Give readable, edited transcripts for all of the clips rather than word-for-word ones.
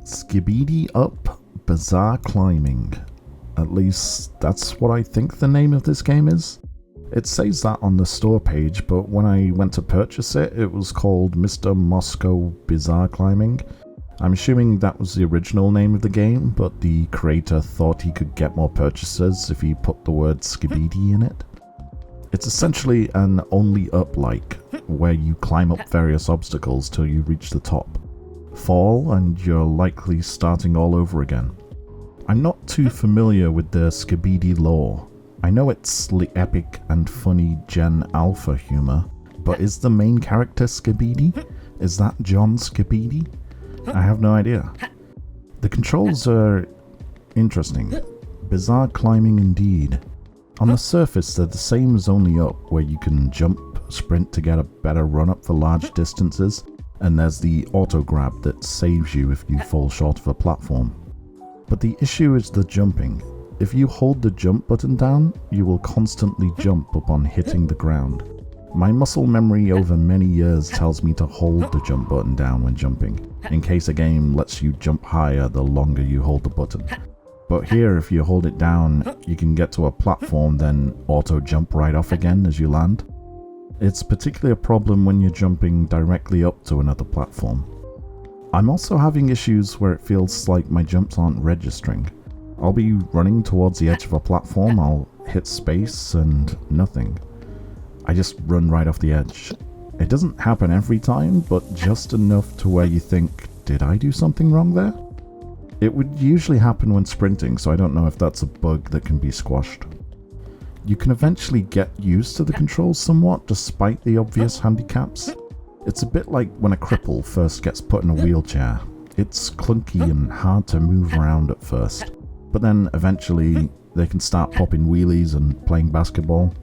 Skibidi Up Bizarre Climbing. At least, that's what I think the name of this game is. It says that on the store page, but when I went to purchase it, it was called Mr. Moscow Bizarre Climbing. I'm assuming that was the original name of the game, but the creator thought he could get more purchasers if he put the word Skibidi in it. It's essentially an Only Up-like, where you climb up various obstacles till you reach the top. Fall, and you're likely starting all over again. I'm not too familiar with the Skibidi lore. I know it's the epic and funny Gen Alpha humor, but is the main character Skibidi? Is that John Skibidi? I have no idea. The controls are interesting. Bizarre climbing indeed. On the surface, they're the same as Only Up, where you can jump, sprint to get a better run up for large distances, and there's the auto grab that saves you if you fall short of a platform. But the issue is the jumping. If you hold the jump button down, you will constantly jump upon hitting the ground. My muscle memory over many years tells me to hold the jump button down when jumping, in case a game lets you jump higher the longer you hold the button. But here, if you hold it down, you can get to a platform, then auto jump right off again as you land. It's particularly a problem when you're jumping directly up to another platform. I'm also having issues where it feels like my jumps aren't registering. I'll be running towards the edge of a platform, I'll hit space and nothing. I just run right off the edge. It doesn't happen every time, but just enough to where you think, did I do something wrong there? It would usually happen when sprinting, so I don't know if that's a bug that can be squashed. You can eventually get used to the controls somewhat, despite the obvious handicaps. It's a bit like when a cripple first gets put in a wheelchair. It's clunky and hard to move around at first, but then eventually they can start popping wheelies and playing basketball.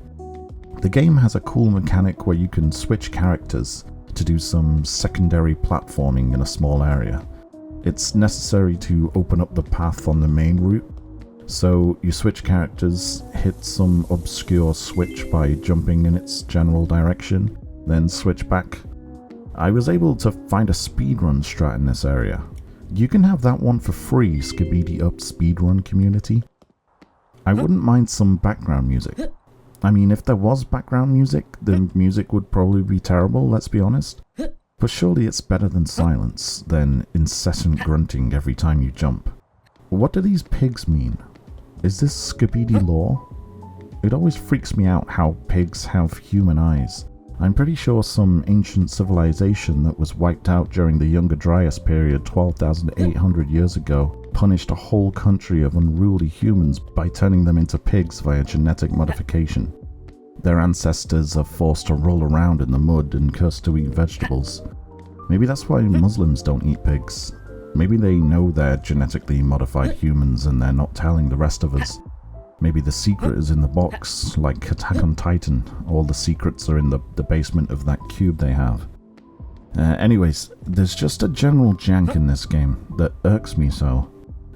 The game has a cool mechanic where you can switch characters to do some secondary platforming in a small area. It's necessary to open up the path on the main route, so you switch characters, hit some obscure switch by jumping in its general direction, then switch back. I was able to find a speedrun strat in this area. You can have that one for free, Skibidi Up speedrun community. I wouldn't mind some background music. I mean, if there was background music, the music would probably be terrible, let's be honest. But surely it's better than silence, than incessant grunting every time you jump. What do these pigs mean? Is this Skibidi lore? It always freaks me out how pigs have human eyes. I'm pretty sure some ancient civilization that was wiped out during the Younger Dryas period 12,800 years ago punished a whole country of unruly humans by turning them into pigs via genetic modification. Their ancestors are forced to roll around in the mud and cursed to eat vegetables. Maybe that's why Muslims don't eat pigs. Maybe they know they're genetically modified humans and they're not telling the rest of us. Maybe the secret is in the box, like Attack on Titan. All the secrets are in the basement of that cube they have. Anyways, there's just a general jank in this game that irks me so.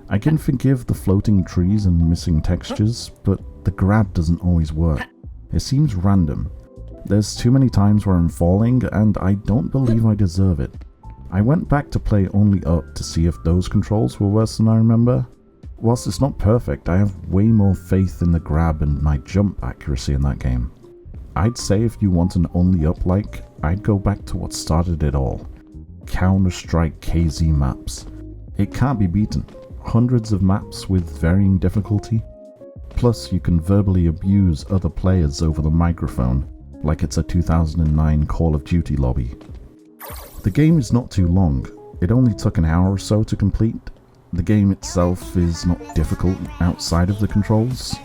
I can forgive the floating trees and missing textures, but the grab doesn't always work. It seems random. There's too many times where I'm falling, and I don't believe I deserve it. I went back to play Only Up to see if those controls were worse than I remember. Whilst it's not perfect, I have way more faith in the grab and my jump accuracy in that game. I'd say if you want an Only Up-like, I'd go back to what started it all. Counter-Strike KZ maps. It can't be beaten. Hundreds of maps with varying difficulty. Plus, you can verbally abuse other players over the microphone, like it's a 2009 Call of Duty lobby. The game is not too long. It only took an hour or so to complete. The game itself is not difficult outside of the controls.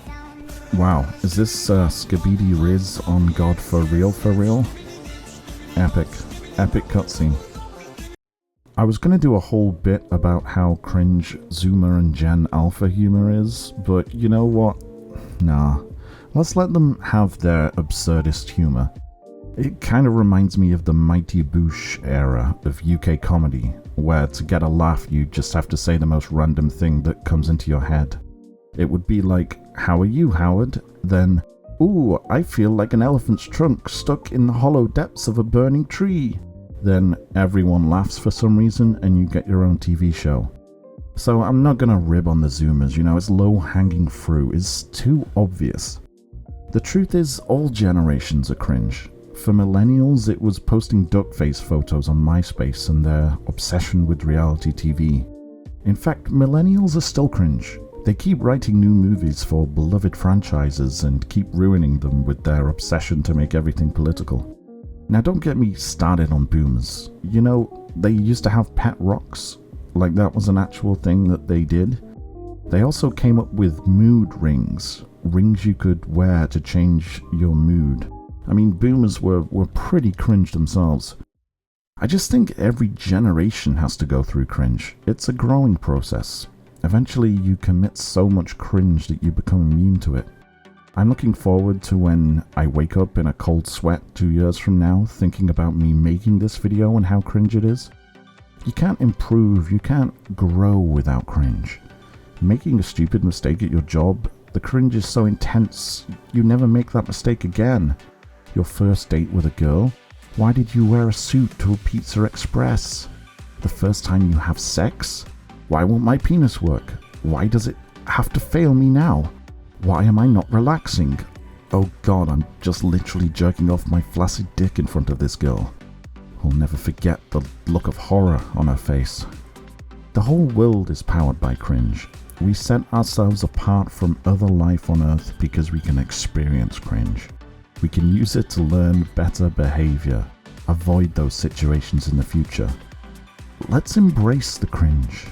Wow, is this Skibidi Riz on God for real for real? Epic cutscene. I was going to do a whole bit about how cringe Zoomer and Gen Alpha humor is, but you know what? Nah. Let's let them have their absurdist humor. It kind of reminds me of the Mighty Boosh era of UK comedy, where to get a laugh you just have to say the most random thing that comes into your head. It would be like, "How are you, Howard?" Then, "Ooh, I feel like an elephant's trunk stuck in the hollow depths of a burning tree." Then everyone laughs for some reason and you get your own TV show. So I'm not gonna rib on the Zoomers, it's low-hanging fruit, it's too obvious. The truth is, all generations are cringe. For millennials, it was posting duck-face photos on MySpace and their obsession with reality TV. In fact, millennials are still cringe. They keep writing new movies for beloved franchises and keep ruining them with their obsession to make everything political. Now don't get me started on boomers. They used to have pet rocks, like that was an actual thing that they did. They also came up with mood rings you could wear to change your mood. I mean, boomers were pretty cringe themselves. I just think every generation has to go through cringe. It's a growing process. Eventually you commit so much cringe that you become immune to it. I'm looking forward to when I wake up in a cold sweat 2 years from now thinking about me making this video and how cringe it is. You can't improve, you can't grow without cringe. Making a stupid mistake at your job, the cringe is so intense, you never make that mistake again. Your first date with a girl, why did you wear a suit to a Pizza Express? The first time you have sex, why won't my penis work? Why does it have to fail me now? Why am I not relaxing? Oh god, I'm just literally jerking off my flaccid dick in front of this girl. I'll never forget the look of horror on her face. The whole world is powered by cringe. We set ourselves apart from other life on Earth because we can experience cringe. We can use it to learn better behavior, avoid those situations in the future. Let's embrace the cringe.